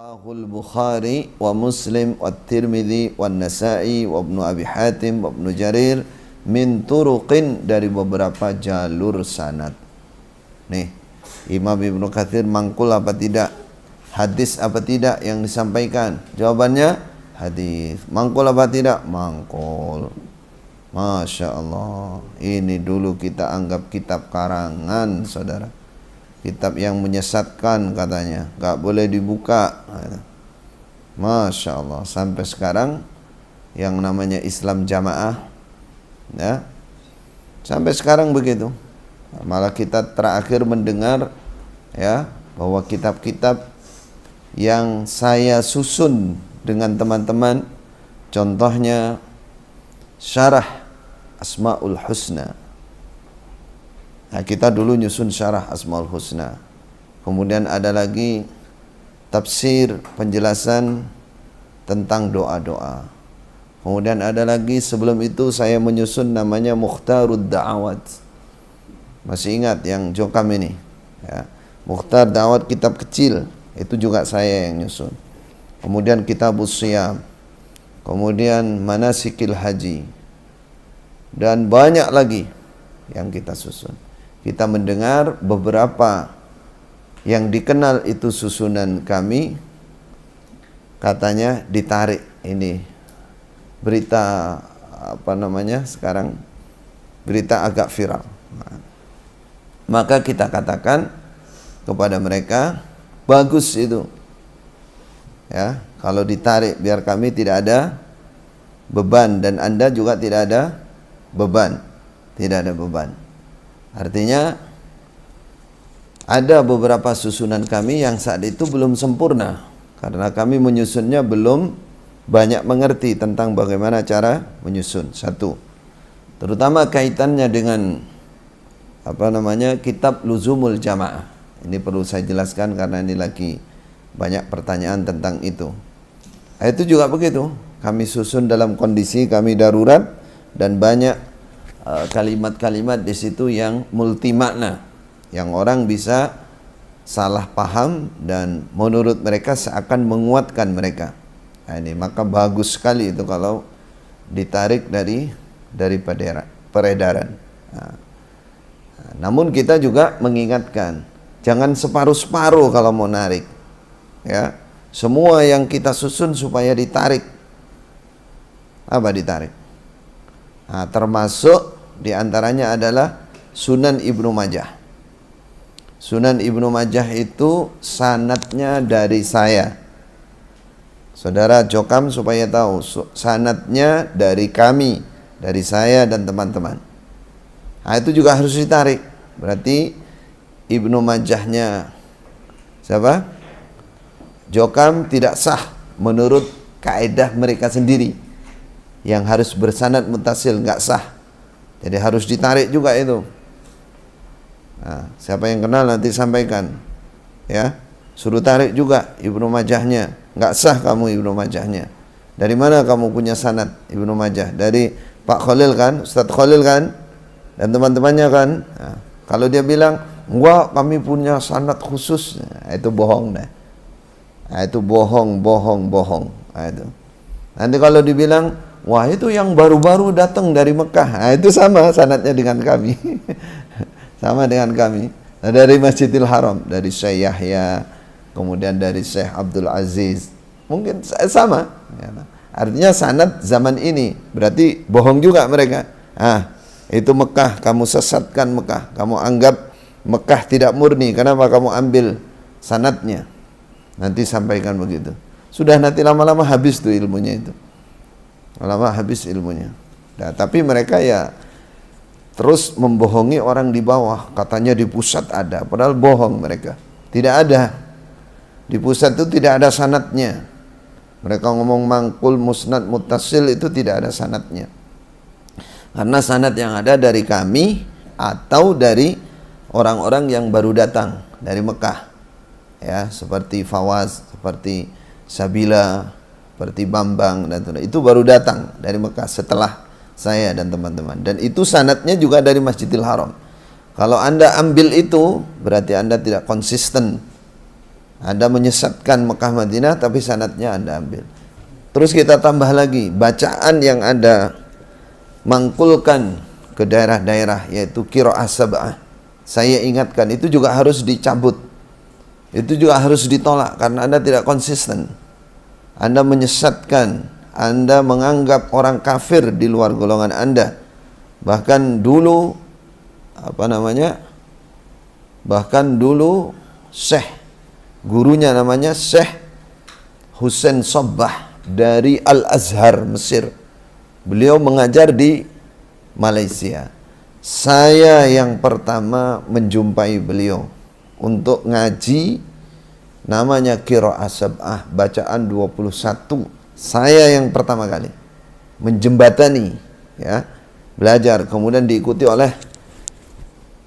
Rawahul Bukhari wa Muslim wa Tirmidzi wa Nasa'i wa Ibnu Abi Hatim wa Ibnu Jarir min turuqin, dari beberapa jalur sanad. Nih, Imam Ibnu Katsir mangkul apa tidak? Hadis apa tidak yang disampaikan? Jawabannya hadis. Mangkul apa tidak? Mangkul. Masya Allah. Ini dulu kita anggap kitab karangan, saudara. Kitab yang menyesatkan katanya, gak boleh dibuka. Masya Allah. Sampai sekarang yang namanya Islam Jamaah, ya, sampai sekarang begitu. Malah kita terakhir mendengar, ya, bahwa kitab-kitab yang saya susun dengan teman-teman, contohnya Syarah Asmaul Husna. Nah, kita dulu nyusun Syarah Asmaul Husna. Kemudian ada lagi tafsir, penjelasan tentang doa-doa. Kemudian ada lagi sebelum itu saya menyusun namanya Mukhtarud Da'awat. Masih ingat yang Jokam ini, ya. Mukhtar Da'awat, kitab kecil, itu juga saya yang nyusun. Kemudian Kitabus Shiyam, kemudian Manasikil Haji, dan banyak lagi yang kita susun. Kita mendengar beberapa yang dikenal itu susunan kami, katanya ditarik. Ini berita apa namanya sekarang, berita agak viral. Maka kita katakan kepada mereka, bagus itu, ya, kalau ditarik, biar kami tidak ada beban dan Anda juga tidak ada beban. Tidak ada beban. Artinya ada beberapa susunan kami yang saat itu belum sempurna, karena kami menyusunnya belum banyak mengerti tentang bagaimana cara menyusun. Satu, terutama kaitannya dengan apa namanya, kitab Luzumul Jamaah. Ini perlu saya jelaskan karena ini lagi banyak pertanyaan tentang itu. Itu juga begitu, kami susun dalam kondisi kami darurat, dan banyak kalimat-kalimat di situ yang multi makna, yang orang bisa salah paham dan menurut mereka seakan menguatkan mereka. Nah, ini maka bagus sekali itu kalau ditarik dari peredaran. Nah, namun kita juga mengingatkan, jangan separuh-separuh kalau mau narik, ya. Semua yang kita susun supaya ditarik. Apa ditarik? Nah, termasuk diantaranya adalah Sunan Ibnu Majah. Sunan Ibnu Majah itu sanadnya dari saya. Saudara Jokam supaya tahu, sanadnya dari kami, dari saya dan teman-teman. Nah, itu juga harus ditarik. Berarti Ibnu Majahnya siapa? Jokam tidak sah menurut kaedah mereka sendiri, yang harus bersanad muttasil, nggak sah. Jadi harus ditarik juga itu. Nah, siapa yang kenal nanti sampaikan, ya. Suruh tarik juga Ibnu Majahnya. Nggak sah kamu Ibnu Majahnya. Dari mana kamu punya sanad Ibnu Majah? Dari Pak Khalil kan, Ustadz Khalil kan, dan teman-temannya kan. Nah, kalau dia bilang, wah kami punya sanad khusus, nah, itu bohong dah. Nah, itu bohong. Nah, itu. Nanti kalau dibilang, wah itu yang baru-baru datang dari Mekah, nah, itu sama sanadnya dengan kami. Sama dengan kami. Nah, dari Masjidil Haram, dari Syekh Yahya, kemudian dari Syekh Abdul Aziz, mungkin sama, ya. Artinya sanad zaman ini, berarti bohong juga mereka. Itu Mekah, kamu sesatkan Mekah, kamu anggap Mekah tidak murni, kenapa kamu ambil sanadnya? Nanti sampaikan begitu. Sudah nanti lama-lama habis tuh ilmunya itu. Lama habis ilmunya. Nah, tapi mereka ya terus membohongi orang di bawah, katanya di pusat ada, padahal bohong mereka. Tidak ada. Di pusat itu tidak ada sanadnya. Mereka ngomong mangkul, musnad, muttasil, itu tidak ada sanadnya. Karena sanad yang ada dari kami atau dari orang-orang yang baru datang dari Mekah. Ya, seperti Fawaz, seperti Sabila, seperti Bambang, dan itu baru datang dari Mekah setelah saya dan teman-teman. Dan itu sanadnya juga dari Masjidil Haram. Kalau Anda ambil itu, berarti Anda tidak konsisten. Anda menyesatkan Mekah Madinah tapi sanadnya Anda ambil. Terus kita tambah lagi bacaan yang Anda mangkulkan ke daerah-daerah, yaitu qiraah sab'ah. Saya ingatkan itu juga harus dicabut. Itu juga harus ditolak karena Anda tidak konsisten. Anda menyesatkan, Anda menganggap orang kafir di luar golongan Anda. Bahkan dulu Syekh, gurunya namanya Syekh Husain Sabbah dari Al-Azhar, Mesir. Beliau mengajar di Malaysia. Saya yang pertama menjumpai beliau untuk ngaji, namanya qiraah sab'ah, bacaan 21. Saya yang pertama kali menjembatani, ya, belajar. Kemudian diikuti oleh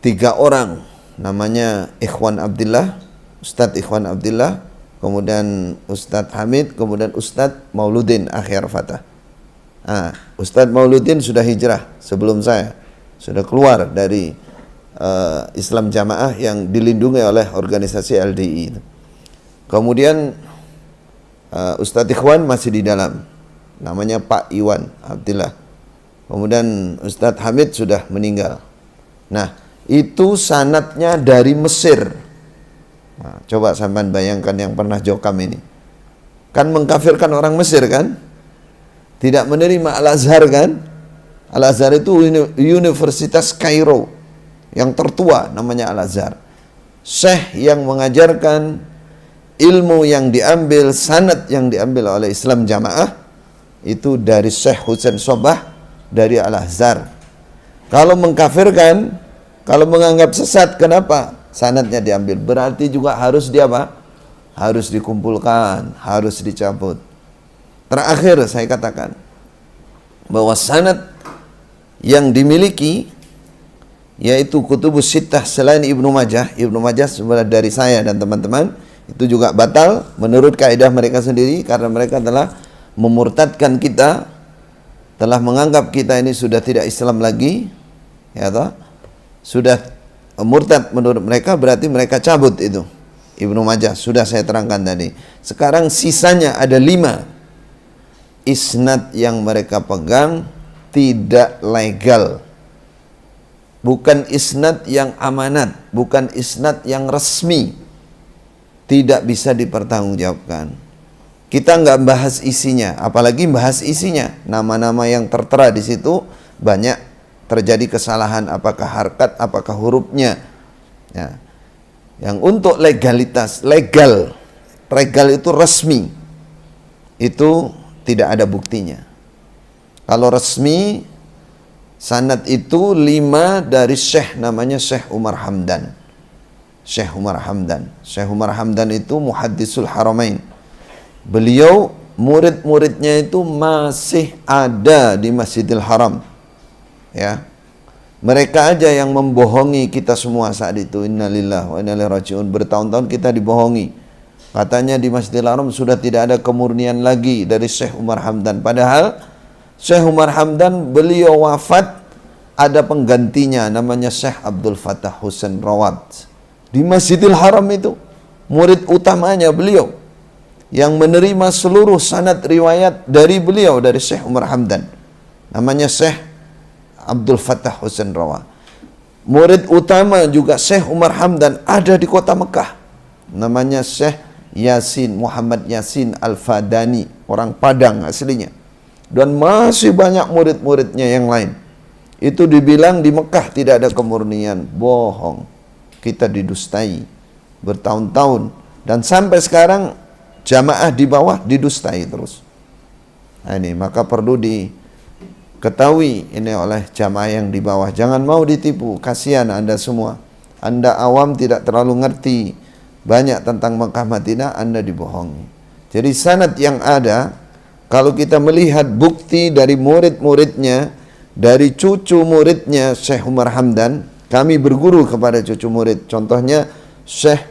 3 orang, namanya Ikhwan Abdillah, Ustadz Ikhwan Abdillah, kemudian Ustadz Hamid, kemudian Ustadz Mauludin Akhir Fatah. Ustadz Mauludin sudah hijrah sebelum saya, sudah keluar dari Islam Jamaah yang dilindungi oleh organisasi LDI. Kemudian Ustadz Ikhwan masih di dalam, namanya Pak Iwan Abdillah. Kemudian Ustadz Hamid sudah meninggal. Nah, itu sanadnya dari Mesir. Nah, coba sampean bayangkan yang pernah jokam ini. Kan mengkafirkan orang Mesir kan? Tidak menerima Al-Azhar kan? Al-Azhar itu Universitas Kairo yang tertua, namanya Al-Azhar. Syekh yang mengajarkan ilmu yang diambil, sanad yang diambil oleh Islam Jamaah itu dari Syekh Husain Sabbah dari Al-Azhar. Kalau mengkafirkan, kalau menganggap sesat, kenapa? Sanadnya diambil. Berarti juga harus harus dikumpulkan, harus dicabut. Terakhir saya katakan bahwa sanad yang dimiliki yaitu kutubus sittah selain Ibnu Majah sebenarnya dari saya dan teman-teman itu juga batal menurut kaidah mereka sendiri, karena mereka telah memurtadkan kita, telah menganggap kita ini sudah tidak Islam lagi, ya toh? Sudah murtad menurut mereka, berarti mereka cabut itu Ibnu Majah, sudah saya terangkan tadi. Sekarang sisanya ada 5 isnad yang mereka pegang tidak legal, bukan isnad yang amanat, bukan isnad yang resmi, tidak bisa dipertanggungjawabkan. Kita nggak bahas isinya, apalagi bahas isinya. Nama-nama yang tertera di situ banyak terjadi kesalahan, apakah harkat, apakah hurufnya. Ya. Yang untuk legalitas, legal itu resmi, itu tidak ada buktinya. Kalau resmi, sanad itu 5 dari Syekh, namanya Syekh Umar Hamdan. Syekh Umar Hamdan itu muhaddisul haramain. Beliau, murid-muridnya itu masih ada di Masjidil Haram. Ya. Mereka aja yang membohongi kita semua saat itu. Innalillahi wa inna ilaihi raji'un. Bertahun-tahun kita dibohongi. Katanya di Masjidil Haram sudah tidak ada kemurnian lagi dari Syekh Umar Hamdan. Padahal Syekh Umar Hamdan beliau wafat, ada penggantinya namanya Syekh Abdul Fattah Husain Rawat. Di Masjidil Haram itu murid utamanya beliau yang menerima seluruh sanad riwayat dari beliau, dari Syekh Umar Hamdan, namanya Syekh Abdul Fattah Husain Rawat. Murid utama juga Syekh Umar Hamdan ada di kota Mekah, namanya Syekh Yasin, Muhammad Yasin Al-Fadani, orang Padang aslinya. Dan masih banyak murid-muridnya yang lain. Itu dibilang di Mekah tidak ada kemurnian, bohong. Kita didustai bertahun-tahun, dan sampai sekarang jamaah di bawah didustai terus. Nah, ini maka perlu diketahui ini oleh jamaah yang di bawah. Jangan mau ditipu, kasihan Anda semua. Anda awam, tidak terlalu ngerti banyak tentang Mekah Madinah, Anda dibohongi. Jadi sanad yang ada, kalau kita melihat bukti dari murid-muridnya, dari cucu muridnya Syekh Umar Hamdan, kami berguru kepada cucu murid. Contohnya Syekh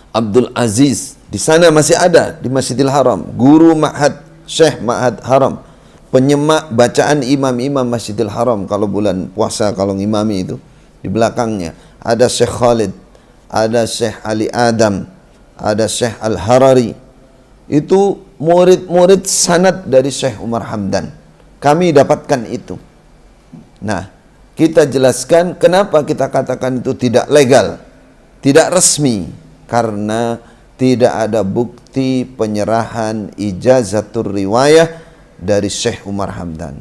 Abdul Aziz, di sana masih ada di Masjidil Haram, guru Ma'had, Syekh Ma'had Haram, penyemak bacaan imam-imam Masjidil Haram kalau bulan puasa, kalau ngimami itu di belakangnya ada Syekh Khalid, ada Syekh Ali Adam, ada Syekh Al-Harari. Itu murid-murid sanad dari Syekh Umar Hamdan. Kami dapatkan itu. Nah, kita jelaskan kenapa kita katakan itu tidak legal, tidak resmi, karena tidak ada bukti penyerahan ijazatul riwayah dari Syekh Umar Hamdan.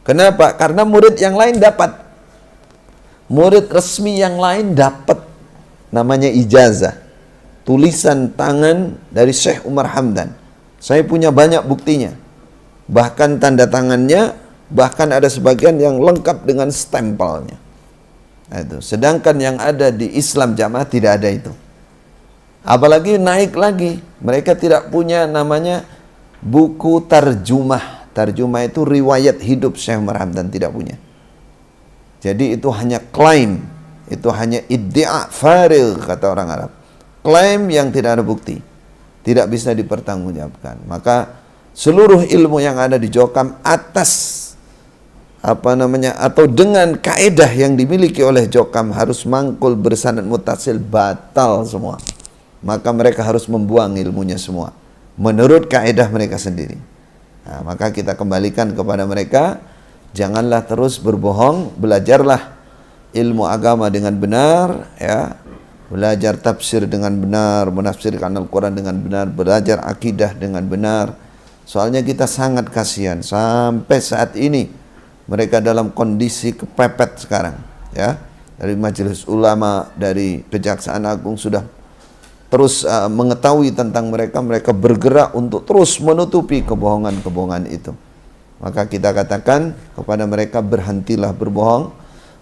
Kenapa? Karena murid yang lain dapat. Murid resmi yang lain dapat, namanya ijazah. Tulisan tangan dari Syekh Umar Hamdan. Saya punya banyak buktinya. Bahkan tanda tangannya, bahkan ada sebagian yang lengkap dengan stempelnya. Nah, itu. Sedangkan yang ada di Islam Jamaah tidak ada itu. Apalagi naik lagi, mereka tidak punya namanya buku tarjumah. Tarjumah itu riwayat hidup Syekh Umar Hamdan, tidak punya. Jadi itu hanya klaim, itu hanya iddia' faril kata orang Arab. Klaim yang tidak ada bukti, tidak bisa dipertanggungjawabkan. Maka seluruh ilmu yang ada di Jokam atas atau dengan kaedah yang dimiliki oleh Jokam harus mangkul bersanad muttasil, batal semua. Maka mereka harus membuang ilmunya semua menurut kaedah mereka sendiri. Nah, maka kita kembalikan kepada mereka, janganlah terus berbohong, belajarlah ilmu agama dengan benar, ya. Belajar tafsir dengan benar, menafsirkan Al-Quran dengan benar, belajar akidah dengan benar. Soalnya kita sangat kasihan sampai saat ini mereka dalam kondisi kepepet sekarang, ya. Dari Majelis Ulama, dari Kejaksaan Agung sudah terus mengetahui tentang mereka, mereka bergerak untuk terus menutupi kebohongan-kebohongan itu. Maka kita katakan kepada mereka, berhentilah berbohong,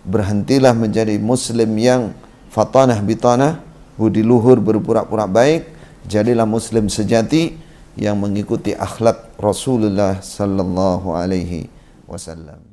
berhentilah menjadi muslim yang fatanah bitanah, budi luhur berpura-pura baik, jadilah muslim sejati yang mengikuti akhlak Rasulullah sallallahu alaihi wasallam.